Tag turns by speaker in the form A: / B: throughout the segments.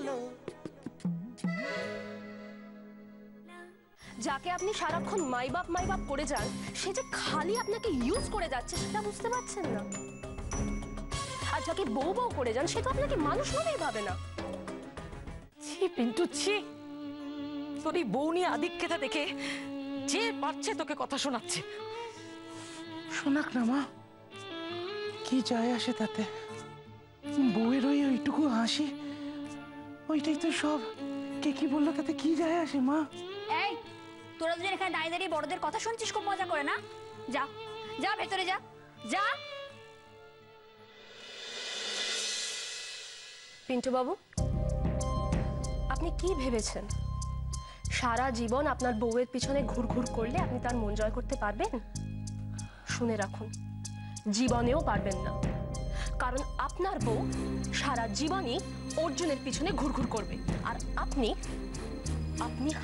A: ভালো।
B: যাকে আপনি সারাক্ষণ মাই বাপ করে যান, সে যে খালি আপনাকে ইউজ করে যাচ্ছে সেটা বুঝতে পারছেন না। আর যাকে বউ বউ করে যান, সে তো আপনাকে মানুষ মনেই ভাবে না।
C: ছি পিন্টু ছি, তোর এই বউ নিয়ে আদিক্ষেতা দেখে যে পারছে তোকে কথা শোনাচ্ছে।
A: শোনাক না মা, কি যায় আসে তাতে? বউয়ের ওইটুকু হাসি, ওইটাই তো সব। কে কি বললো তাতে কি যায় আসে মা?
D: এই তোরা দুজন এখানে দাঁড়িয়ে দাঁড়িয়ে বড়দের কথা শুনছিস, খুব মজা করে না? যা যা ভেতরে যা যা।
B: পিন্টু বাবু, আপনি কি ভেবেছেন সারা জীবন আপনার বউয়ের পিছনে ঘুরঘুর করলে আপনি তার মন জয় করতে পারবেন? শুনে রাখুন, জীবনেও পারবেন না। কারণ আপনার বউ সারা জীবনই অর্জুনের পিছনে ঘুরঘুর করবে, আর আপনি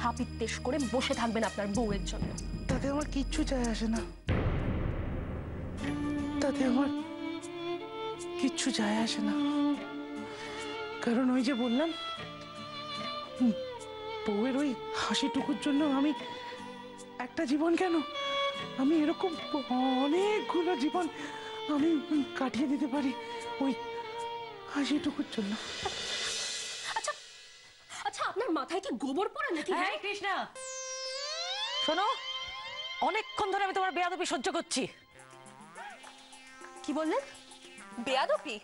B: হাপিত্তেশ করে বসে থাকবেন আপনার বউয়ের জন্য।
A: তাতে আমার কিচ্ছু যায় আসে না, তাতে আমার কিচ্ছু যায় আসে না। কারণ ওই যে বললাম, বউয়ের ওই হাসিটুকুর জন্য আমি একটা জীবন কেন, আমি এরকম অনেকগুলো জীবন আমি কাটিয়ে দিতে পারি ওই হাসিটুকুর জন্য।
B: আচ্ছা আচ্ছা, আপনার মাথায় কি গোবর পড়ে নাকি?
C: হ্যাঁ কৃষ্ণা, শোনো, অনেকক্ষণ ধরে আমি তোমার বেয়াদবি সহ্য করছি।
B: কি বললেন? বেয়াদবি?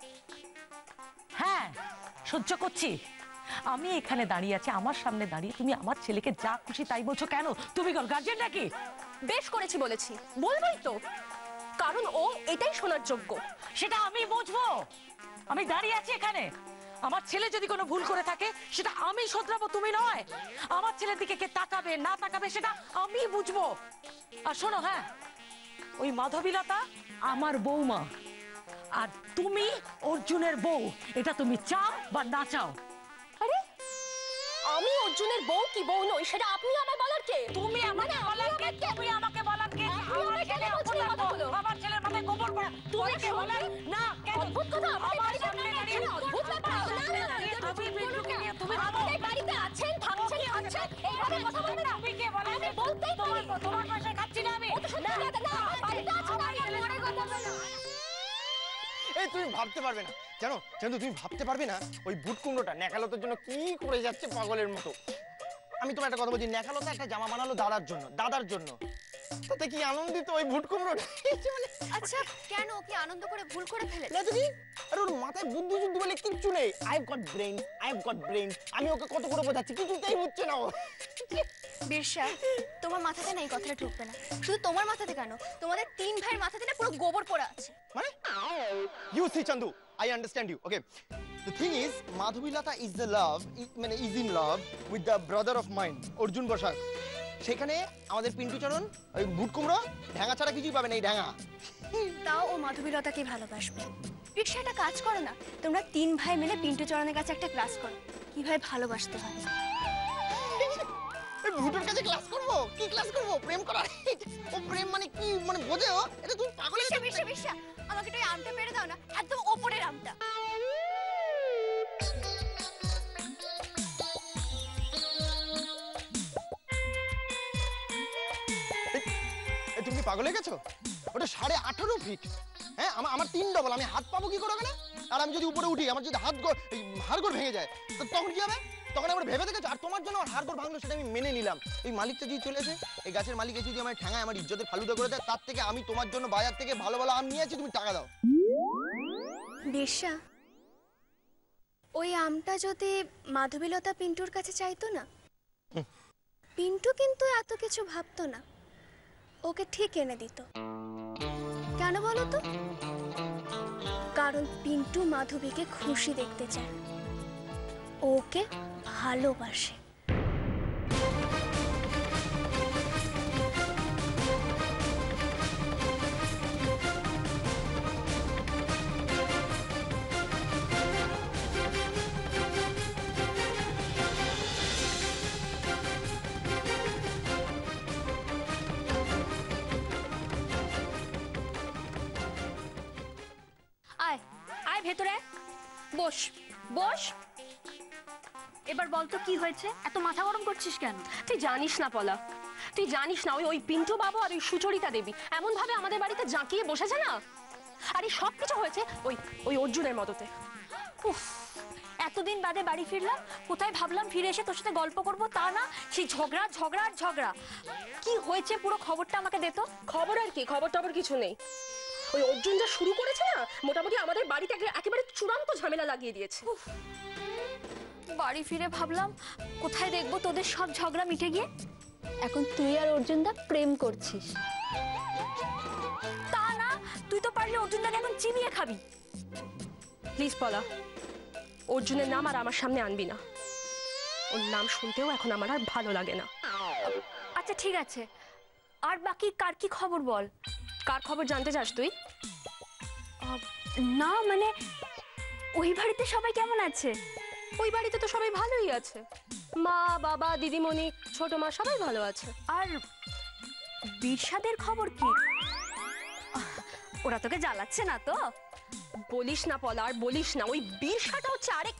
C: হ্যাঁ সহ্য করছি। আমি এখানে দাঁড়িয়ে আছি, আমার সামনে দাঁড়িয়ে তুমি আমার ছেলেকে যা খুশি তাই বলছো কেন? তুমি গার্জিয়ান নাকি?
B: বেশ করেছি বলেছি, বলবোই তো, কারণ ও এটাই শোনার যোগ্য।
C: সেটা আমি বুঝবো। আমি দাঁড়িয়ে আছি এখানে, আমার ছেলে যদি কোনো ভুল করে থাকে সেটা আমি শোধরাবো, তুমি নয়। আমার ছেলের দিকে কে তাকাবে না তাকাবে সেটা আমি বুঝবো। আর শোনো, হ্যাঁ, ওই মাধবীলতা আমার বৌমা, আর তুমি অর্জুনের বউ। এটা তুমি চাও বা না চাও।
B: আরে আমি অর্জুনের বউ কি বউ নই সেটা আপনি আমায় বলার কে?
C: তুমি আমাকে বলার কে? তুমি আমাকে বলার কে? আমার ছেলের মাথায় গোবর পড়া, তুমি কে বলার? না, কেন?
B: অদ্ভুত কথা।
C: আমার সামনে দাঁড়িয়ে
B: অদ্ভুত কথা।
C: তুমি পিন্টুকে নিয়ে তুমি
B: আমাদের বাড়িতে আছেন, থাকছেন, খাচ্ছেন, এইভাবে কথা বলবেন না।
C: তুমি কে বলার?
B: আমি বলতেই পারি।
C: তোমার পয়সায় খাচ্ছি না আমি।
B: না না, বাড়িতে আছেন, আমি পরে কথা বলবো।
E: এই তুমি ভাবতে পারবে না, জানো জানো তুমি ভাবতে পারবে না ওই বুট কুমড়োটা নেকালতার জন্য কি করে যাচ্ছে পাগলের মতো। আমি তোমার একটা কথা বলছি, নেকালতা একটা জামা বানালো দাদার জন্য, তাতে কি আনন্দিত ওই বুট কুমড়োটা।
D: আচ্ছা কেন, কি আনন্দ করে ভুল করে ফেলেছে?
E: না যদি, আর ওর মাথায় বুদ্ধি শুদ্ধি বলে কিচ্ছু নেই। I have got brain. আমি ওকে কত করে বোঝাচ্ছি, কিছুতেই বুঝছে না ও।
D: বিরসা, তোমার মাথাতে না এই কথাটা ঢুকবে না। শুধু তোমার মাথাতে কেন, তোমাদের তিন ভাইয়ের মাথাতে না পুরো গোবর পড়ে আছে।
E: মানে you see Chandu, I understand you, okay. The thing is, Madhubilata is in love with the brother of mine, Arjun Basak. সেখানে আমাদের পিন্টু চরণ ওই বুট কুমড়ো ঢ্যাঙা ছাড়া কিছুই পাবে না, এই ঢ্যাঙা।
D: তাও ও মাধবীলতাকে ভালোবাসবে। রিক্সা একটা কাজ করো না, তোমরা তিন ভাই মিলে পিন্টু চরণের কাছে একটা ক্লাস করো, কিভাবে ভালোবাসতে হয়।
E: এই ভুটোর কাছে ক্লাস করবো? কি ক্লাস করবো? প্রেম করা? ও প্রেম মানে কি মানে বোঝে ও? এটা তুমি পাগল হয়ে যাচ্ছ।
D: বিরসা, আমাকে একটু আমটা পেড়ে দাও না, একদম ওপরের আমটা।
E: তুমি কি পাগল হয়ে গেছো? ওটা 18.5 ফিট। হ্যাঁ, আমার 3 ডবল। আমি হাত পাবো কি করে ওখানে? আর আমি যদি উপরে উঠি, আমার যদি হাড়গোড় ভেঙে যায়, তো তখন কি হবে? তখন আমরা ভেবে দেখেছো? আর তোমার জন্য হাড়গোড় ভাঙলো সেটা আমি মেনে নিলাম। এই মালিকটা যদি চলে এসে, এই গাছের মালিক এসে যদি আমার ঠ্যাঙায় আমার ইজ্জতের ফালুদা করে দেয়, তার থেকে আমি তোমার জন্য বাজার থেকে ভালো ভালো আম নিয়ে আছি, তুমি টাকা দাও।
D: বিরসা, ওই আমটা যদি মাধবীলতা পিন্টুর কাছে চাইতো না, পিন্টু কিন্তু এত কিছু ভাবতো না, ওকে ঠিক এনে দিত। কেন বলো তো? কারণ পিন্টু মাধবীকে খুশি দেখতে চায়, ওকে ভালোবাসে। আয় আয় ভেতরে বস বস। এবার বল তো কি হয়েছে, এত মাথা গরম করছিস কেন?
B: তুই জানিস না পলা, তুই জানিস না ওই পিন্টু বাবু আর ওই সুচরিতা দেবী এমন ভাবে আমাদের বাড়িতে জাঁকিয়ে বসেছে না। আর এই সব কিছু হয়েছে ওই ওই অর্জুনের মদতে।
D: উফ, এতদিন বাদে বাড়ি ফিরলাম, কোথায় ভাবলাম ফিরে এসে তোর সাথে গল্প করবো, তা না, সেই ঝগড়া ঝগড়া আর ঝগড়া। কি হয়েছে পুরো খবরটা আমাকে দে তো।
B: খবর আর কি, খবর টবর কিছু নেই। ওই অর্জুন যা শুরু করেছে না, মোটামুটি আমাদের বাড়িতে একেবারে চূড়ান্ত ঝামেলা লাগিয়ে দিয়েছে।
D: বাড়ি ফিরে ভাবলাম কোথায় দেখবো তোদের সব ঝগড়া মিটে গিয়ে, এখন তুই আর অর্জুনদা প্রেম করছিস। তা না, তুই তো পারলে অর্জুনদাকে এখন চিবিয়ে খাবি।
B: প্লিজ পলা, অর্জুনের নাম আর আমার সামনে আনবি না। ওর নাম শুনতেও এখন আমার আর ভালো লাগে না।
D: আচ্ছা ঠিক আছে, আর বাকি কার কি খবর বল।
B: কার খবর জানতে চাস তুই?
D: না মানে ওই বাড়িতে সবাই কেমন আছে?
B: ওই বাড়িতে তো সবাই ভালোই আছে, মা বাবা দিদিমণি ছোট মা সবাই ভালো আছে।
D: আর বিরসাদের খবর কি? ওরা তোকে জ্বালাচ্ছে না তো?
B: বলিস না পলা, আর বলিস না। ওই বিরসাটা হচ্ছে আরেক।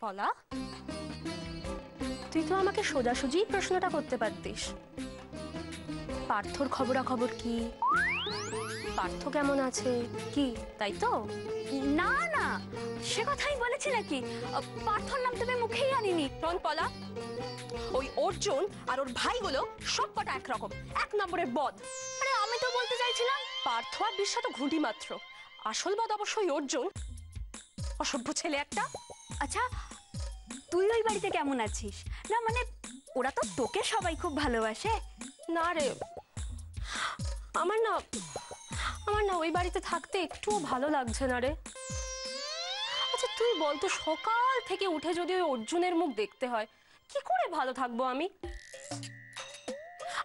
B: পলা, তুই তো আমাকে সোজাসুজি প্রশ্নটা করতে পারতিস। পার্থর খবরাখবর কি, পার্থ কেমন আছে কি, তাই তো?
D: না না, সে কথাই বলেছি নাকি, পার্থর নাম তুমি মুখেই আনিনি।
B: রন পলা, ওই অর্জুন আর ওর ভাইগুলো সব কটা একরকম, এক নম্বরের বদ।
D: আরে আমি তো বলতে চাইছিলাম
B: পার্থ আর বিশ্বা তো ঘুঁটি মাত্র, আসল বদ অবশ্যই অর্জুন, অসভ্য ছেলে একটা।
D: আচ্ছা তুই ওই বাড়িতে কেমন আছিস? না মানে ওরা তো তোকে সবাই খুব ভালোবাসে।
B: না রে, আমার না ওই বাড়িতে থাকতে একটুও ভালো লাগছে না রে। আচ্ছা তুই বল তো, সকাল থেকে উঠে যদি ওই অর্জুনের মুখ দেখতে হয়, কি করে ভালো থাকবো আমি?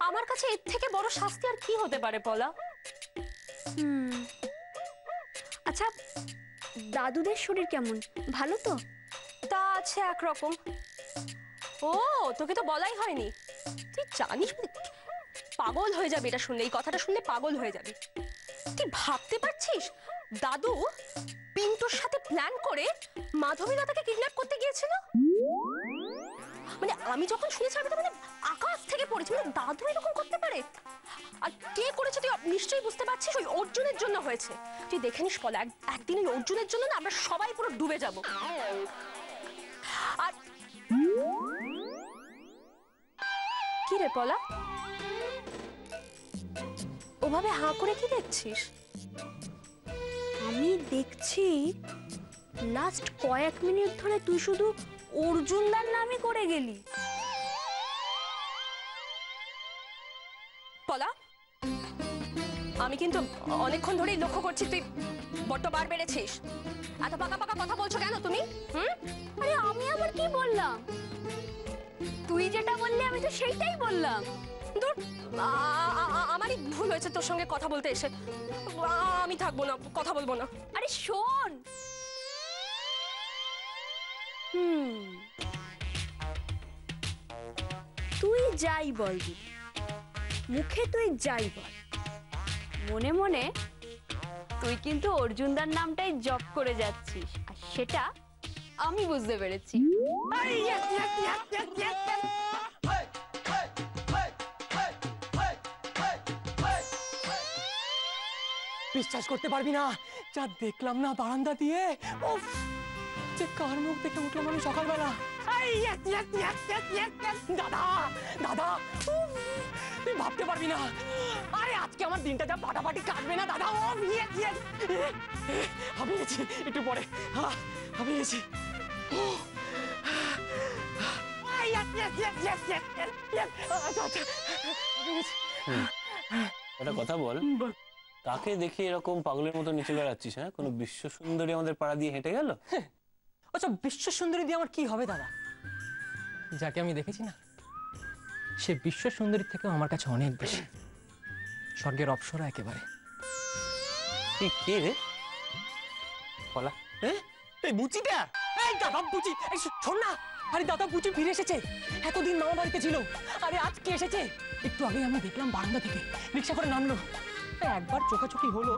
B: আমার কাছে এর থেকে বড় শাস্তি আর কি হতে পারে পলা?
D: আচ্ছা দাদুদের শরীর কেমন, ভালো তো?
B: তা আছে একরকম। ও তোকে তো বলাই হয়নি, তুই জানিস? পাগল হয়ে যাবে এটা শুনলে, এই কথাটা শুনলে পাগল হয়ে যাবে। তুই ভাবতে পারছিস দাদু পিন্টুর সাথে প্ল্যান করে মাধবীলতাকে কিডন্যাপ করতে গিয়েছিল? মানে আমি যখন শুনেছি আমি তো মানে আকাশ থেকে পড়েছি, মানে দাদু এরকম করতে পারে? আর কে করেছে তুই নিশ্চয়ই বুঝতে পারছিস, ওই অর্জুনের জন্য হয়েছে। তুই দেখে নিস পলা, একদিন ওই অর্জুনের জন্য না আমরা সবাই পুরো ডুবে যাব। আর কি রে পলা, ওভাবে হাঁ করে কি দেখছিস?
D: আমি দেখছি লাস্ট কয়েক মিনিট ধরে তুই শুধু অর্জুনদার নামই করে গেলি।
B: পলা, আমি কিন্তু অনেকক্ষণ ধরেই লক্ষ্য করছি তুই বড্ড বার বেড়েছিস। এত পাকা পাকা কথা বলছো কেন তুমি?
D: আরে আমি আবার কি বললাম? তুই যেটা বললি আমি তো সেইটাই বললাম।
B: দূর, আমারই ভুল হয়েছে তোর সঙ্গে কথা বলতে এসে। আমি থাকবো না, কথা বলবো না।
D: আরে শোন, তুই যাই বল দিদি, মুখে তুই যাই বল, মনে মনে তুই কিন্তু অর্জুনদার নামটাই জপ করে যাচ্ছিস, আর সেটা আমি বুঝতে পেরেছি।
F: বিশ্বাস করতে পারবি না, যা দেখলাম না বারান্দা দিয়ে, উফ, যে কার মুখ দেখে উঠলাম আমি সকালবেলা। দাদা দাদা, উফ, তুই ভাবতে পারবি না, আরে আজকে আমার দিনটা যা ফাটাফাটি কাটবে না দাদা। হাঁপিয়েছি একটু পরে, হাঁপিয়েছি।
G: একটা কথা বল, কাকে দেখে এরকম পাগলের মতো নিচে বেড়াচ্ছিস? হ্যাঁ, কোনো বিশ্ব সুন্দরী আমাদের পাড়া দিয়ে হেঁটে গেল?
F: আচ্ছা বিশ্ব সুন্দরী দিয়ে আমার কি হবে দাদা? যাকে আমি দেখেছি না, সে বিশ্ব সুন্দরীর থেকেও আমার কাছে অনেক বেশি, স্বর্গের অপ্সরা একেবারে।
G: তুই কে রে?
F: বলা এই বুচিটা, এই দাদা বুচি, এই শোন না, আরে দাদা বুচি ফিরে এসেছে। এতদিন মামা বাড়িতে ছিল, আরে আজকে এসেছে। একটু আগে আমি দেখলাম বারান্দা থেকে রিক্সা করে নামলো, একবার চোখাচোখি হলো,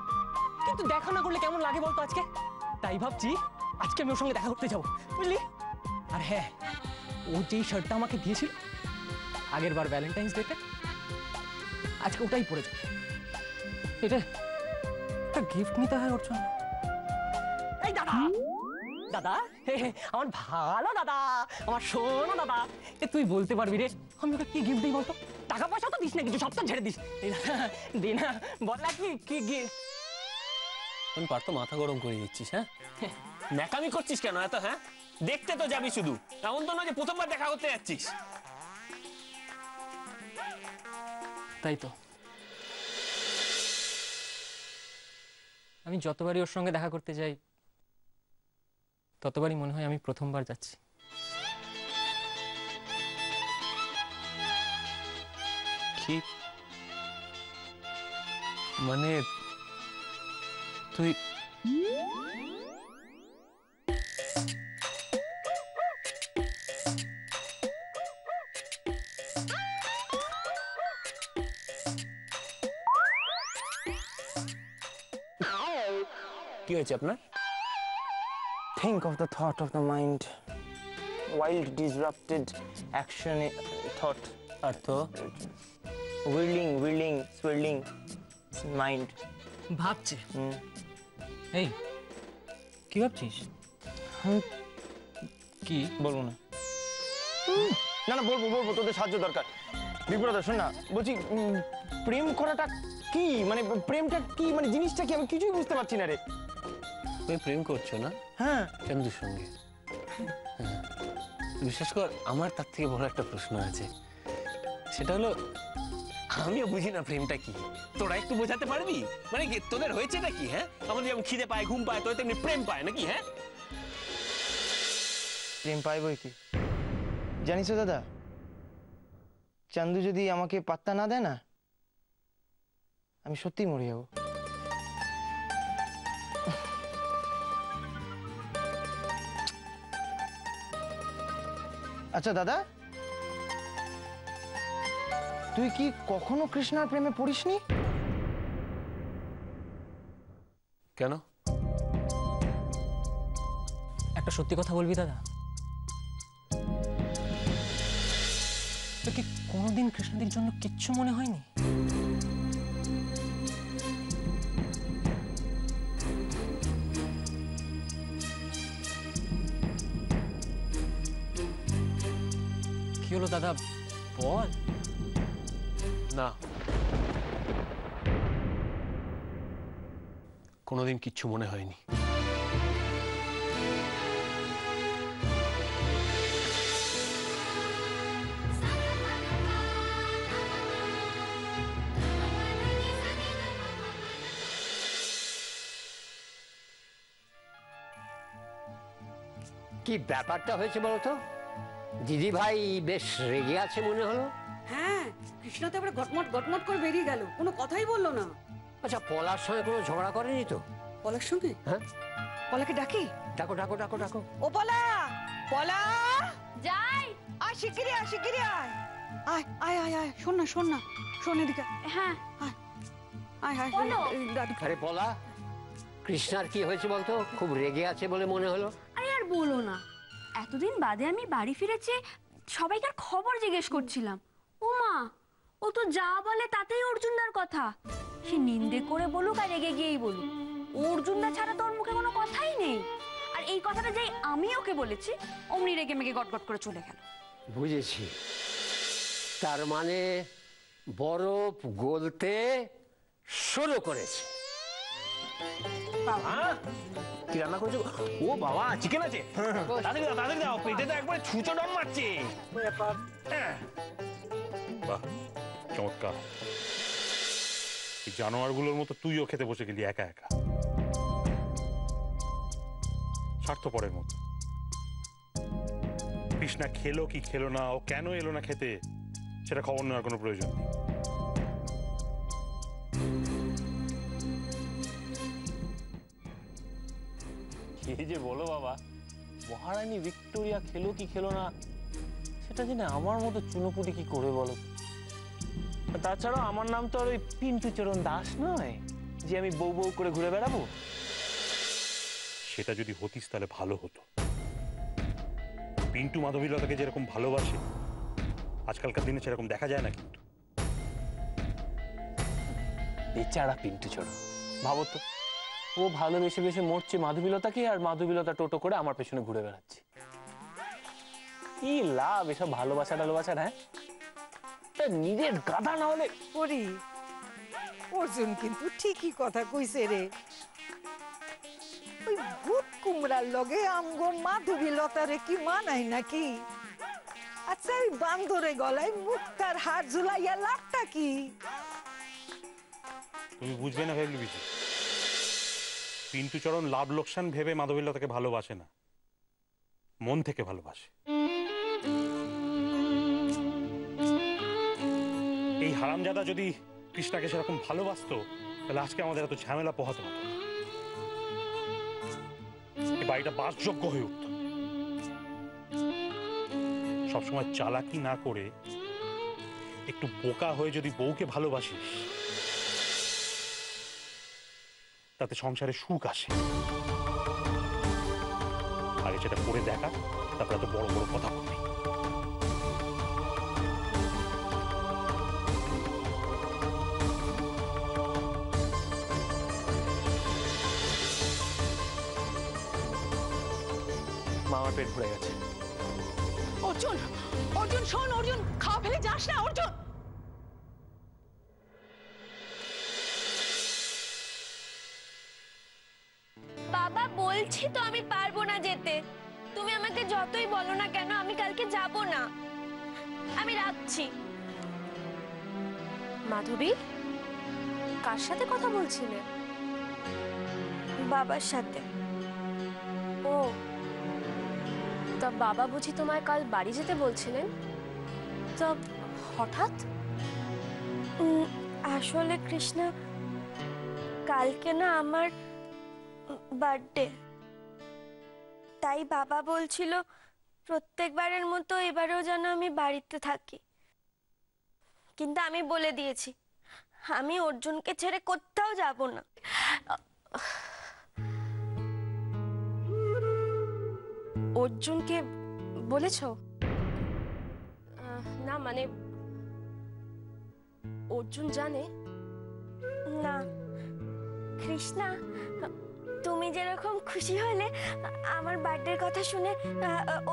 F: কিন্তু দেখা না করলে কেমন লাগে বলতো আজকে? তাই ভাবছি আজকে আমি ওর সঙ্গে দেখা করতে যাবো, বুঝলি? আর হ্যাঁ, ও যেই শার্টটা আমাকে দিয়েছিল আগের বার ভ্যালেন্টাইন্স ডেতে, আজকে ওটাই পরে যাবো। এটা একটা গিফট নিতে হয় ওর জন্য। এই দাদা, দাদা, আমার ভালো দাদা, আমার শোনো দাদা, তুই বলতে পারবি রে আমি ওকে কি গিফট দিই বলতো? টাকা পয়সা তো দিস না, কিছু সব তো ঝেড়ে দিস। দি না, বল না কি গিফট?
G: তুমি পারতো মাথা গরম করে দিচ্ছিস, হ্যাঁ? ন্যাকামি করছিস কেন এত? হ্যাঁ, দেখতে তো যাবি শুধু, এমন তো না যে প্রথমবার দেখা করতে যাচ্ছিস।
F: তাই তো, আমি যতবারই ওর সঙ্গে দেখা করতে যাই ততবারই মনে হয় আমি প্রথমবার যাচ্ছি।
G: কি মানে তুই কি হয়েছে আপনার?
H: Think of the thought of the mind. Wild, disrupted action, thought.
G: অর্থ?
H: Whirling, swirling mind.
F: ভাবছে? এই কি ভাবছিস? কি
H: বলবো না। না না, বলবো, তোদের সাহায্য দরকার। বিপ্রদা শোন না, বলছি প্রেম করাটা কি, মানে প্রেমটা কি, মানে জিনিসটা কি, আমি কিছুই বুঝতে পারছি না রে।
G: তুমি প্রেম করছো না?
H: হ্যাঁ।
G: চন্দুর সঙ্গে? হ্যাঁ। বিশেষ কর আমার তার থেকে বড় একটা প্রশ্ন আছে, সেটা হলো আমিও বুঝি না প্রেমটা কি, তোরা একটু বোঝাতে পারবি? মানে কি তোদের হয়েছেটা কি? হ্যাঁ, আমাদের যেমন খিদে পায়, ঘুম পায়, তোর তেমনি প্রেম পায় নাকি? হ্যাঁ,
H: প্রেম পাই বই কি জানিস দাদা, চান্দু যদি আমাকে পাত্তা না দেয় না, আমি সত্যি মরে যাবো। আচ্ছা দাদা, তুই কি কখনো কৃষ্ণার প্রেমে পড়িসনি?
G: কেন?
F: একটা সত্যি কথা বলবি দাদা, তোর কি কোনোদিন কৃষ্ণদের জন্য কিচ্ছু মনে হয়নি? কি হলো দাদা, বল।
G: না, কোনোদিন কিচ্ছু মনে হয়নি।
I: কি ব্যাপারটা হয়েছে বলতো? দিদি ভাই বেশ রেগে আছে মনে হলো।
J: হ্যাঁ, কৃষ্ণ তো এবারে গটমট করে বেরিয়ে গেল, কোনো কথাই বললো না।
I: আচ্ছা, পলার সঙ্গে কোনো ঝগড়া করেনি তো?
J: পলার সঙ্গে?
I: হ্যাঁ,
J: পলাকে ডাকি?
I: ডাকো ডাকো ডাকো ডাকো।
J: ও পলা, পলা
D: যাই।
J: আয়, শিগগিরি আয়, শিগগিরি আয়। আয় আয় আয় আয়, শোন না, শোন এদিকে।
D: হ্যাঁ,
J: আয় আয় আয়,
D: বলো।
J: দাদু।
I: আরে পলা, কৃষ্ণার কি হয়েছে বলতো? খুব রেগে আছে বলে মনে হলো।
D: আরে আর বলো না, এতদিন বাদে আমি বাড়ি ফিরেছি, সবাইকার খবর জিজ্ঞেস করছিলাম। ও মা, ও তো যা বলে তাতেই অর্জুনদার কথা। সে নিন্দে করে বলুক আর রেগে গিয়েই বলুক, অর্জুনদা ছাড়া তোর মুখে কোনো কথাই নেই। আর এই কথাটা যেই আমি ওকে বলেছি, অমনি রেগে মেগে গটগট করে চলে গেল।
I: বুঝেছি, তার মানে বরফ গলতে শুরু করেছে।
G: কি রান্না করেছো? ও বাবা, চিকেন আছে? তাড়াতাড়ি দাও, পেটে তো একবারে ছুঁচো ডম মারছে।
K: বাহ, চমৎকার। এই জানোয়ারগুলোর মতো তুইও খেতে বসে গেলি একা একা, স্বার্থপরের মতো। কৃষ্ণা খেলো কি খেলো না, ও কেন এলো না খেতে, সেটা খবর নেওয়ার কোনো প্রয়োজন নেই।
G: কি যে বলো বাবা, মহারানী ভিক্টোরিয়া খেলো কি খেলো না সেটা জেনে আমার মতো চুনোপুটি কি করে বলো? তাছাড়া আমার নাম তো আর ওই পিন্টু চরণ দাস নয়। যে আমি বউ বউ করে ঘুরে বেড়াবো?
K: সেটা যদি হতিস তাহলে ভালো হতো। পিন্টু মাধবীলতাকে যেরকম ভালোবাসে আজকালকার দিনে সেরকম দেখা যায় না কিন্তু।
G: বেচারা পিন্টু চোর, ভাবো তো, ও ভালোবেসে বেসে মরছে মাধবীলতাকে, আর মাধবীলতা টোটো করে আমার পেছনে ঘুরে বেড়াচ্ছে। কি লাভ এসব ভালোবাসা টালোবাসার? হ্যাঁ, নিজের গাধা না হলে।
J: করি অর্জুন কিন্তু ঠিকই কথা কইছে রে। ওই ভূত কুমড়ার লগে আমগো মাধবী লতারে কি মানাই নাকি? আচ্ছা ওই বান্দরে গলায় মুক্তার হার ঝুলাইয়া লাভটা কি?
K: তুমি বুঝবে না ভেবলি বিজু, পিন্টু চরণ লাভ লোকসান ভেবে মাধবীলতাকে ভালোবাসে না, মন থেকে ভালোবাসে। এই হারামজাদা যদি কৃষ্ণাকে সেরকম ভালোবাসতো তাহলে আজকে আমাদের এত ঝামেলা পোহাতে হতো না, এই বাড়িটা বাসযোগ্য হয়ে উঠত। সবসময় চালাকি না করে একটু বোকা হয়ে যদি বউকে ভালোবাসিস তাতে সংসারে সুখ আসে। আগে সেটা করে দেখা, তারপরে এত বড় বড় কথা বলবি।
G: মামার পেট ভরে গেছে।
C: অর্জুন, অর্জুন শোন, অর্জুন খাওয়া ফেলে যাস না অর্জুন।
D: বাবা বলছি তো আমি পারবো না যেতে। তুমি আমাকে যতই বলো না কেন আমি কালকে যাব না। আমি রাখছি।
B: মাধবী, কার সাথে কথা বলছিলে?
D: বাবার সাথে।
B: ও, তা বাবা বুঝি তোমায় কাল বাড়ি যেতে বলছিলেন? তা হঠাৎ?
D: আসলে কৃষ্ণা, কালকে না আমার বার্থডে, তাই বাবা বলছিল প্রত্যেকবারের মতো এবারেও যেন আমি বাড়িতে থাকি। কিন্তু আমি বলে দিয়েছি আমি অর্জুনকে ছেড়ে কোথাও যাব না।
B: অর্জুনকে বলেছ? না মানে অর্জুন জানে?
D: না কৃষ্ণা, তুমি যেরকম খুশি হলে আমার বার্থডের কথা শুনে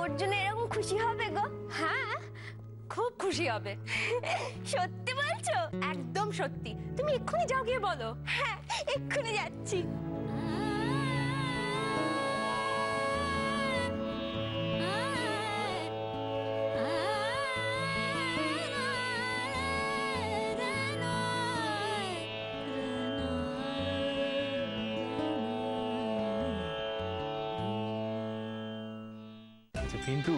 D: অর্জুন এরকম খুশি হবে গো।
B: হ্যাঁ, খুব খুশি হবে।
D: সত্যি বলছো?
B: একদম সত্যি। তুমি এক্ষুনি যাও, গিয়ে বলো।
D: হ্যাঁ, এক্ষুনি যাচ্ছি।
G: পিন্টু,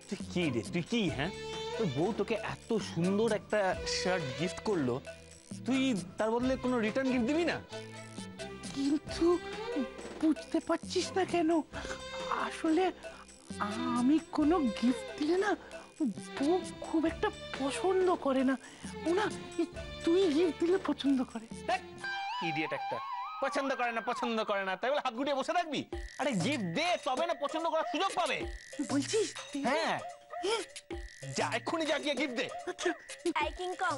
G: তুই কি রে, তুই কি? হ্যাঁ, তোর বউ তোকে এত সুন্দর একটা শার্ট গিফট করলো, তুই তার বদলে কোনো রিটার্ন গিফট দিবি না?
A: কিন্তু বুঝতে পারছিস না কেন? আসলে আমি কোনো গিফট দিলে না বউ খুব একটা পছন্দ করে না। ও না তুই গিফট দিলে পছন্দ করে।
G: ইডিয়েট একটা, পছন্দ করে না পছন্দ করে না তাই বলে হাত গুটিয়ে বসে থাকবি? আরে গিফট দে, তবে না পছন্দ করার সুযোগ পাবে।
A: বলছিস?
G: হ্যাঁ, যা এক্ষুনি যা গিয়ে gift they.
D: I King Kong,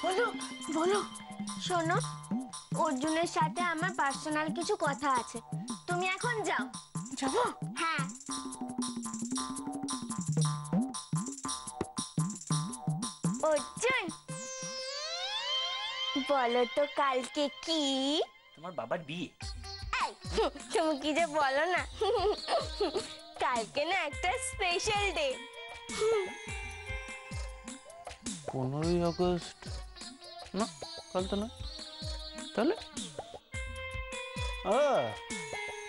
A: বলো বলো।
D: শোনো, অর্জুনের সাথে আমার পার্সোনাল কিছু কথা আছে, তুমি এখন যাও।
A: যাবো?
D: হ্যাঁ। অর্জুন, বলো তো কালকে কি?
G: তোমার বাবার বিয়ে।
D: তুমি কি যে বলো না, কালকে না একটা স্পেশাল ডে।
G: 15ই আগস্ট না, কাল তো না। তাহলে ও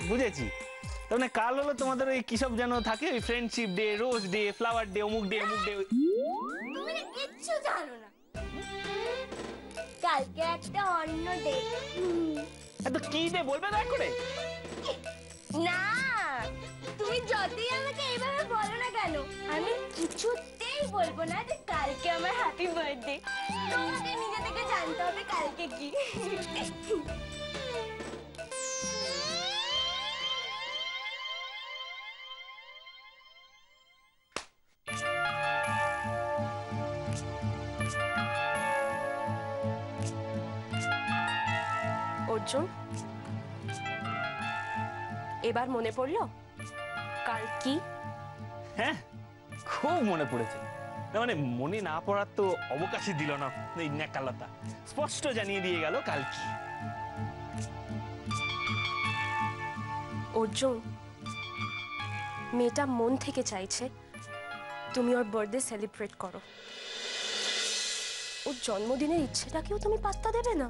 G: বুঝেছি, তার মানে কাল হলো তোমাদের ওই কিসব যেন থাকে, ওই friendship day, rose day, flower day, অমুক ডে অমুক ডে।
D: তুমি না কিচ্ছু জানো না, কালকে একটা অন্য ডে।
G: এত কি ডে বলবে দয়া করে?
D: না, তুমি যতই আমাকে এইভাবে বলো না কেন, আমি কিছুতেই বলবো না যে কালকে আমার হ্যাপি বার্থডে। তোমাকে নিজে থেকে জানতে হবে কালকে কি।
B: অর্জুন, এবার মনে পড়লো কাল কি?
G: হ্যাঁ, খুব মনে পড়েছে। না মানে মনে না পড়ার তো অবকাশই দিল না এই ন্যাকালতা। স্পষ্ট জানিয়ে দিয়ে গেল কাল কি।
B: অর্জুন, মেয়েটা মন থেকে চাইছে তুমি ওর বার্থডে সেলিব্রেট করো। ওর জন্মদিনের ইচ্ছেটাকেও তুমি পাত্তা দেবে না?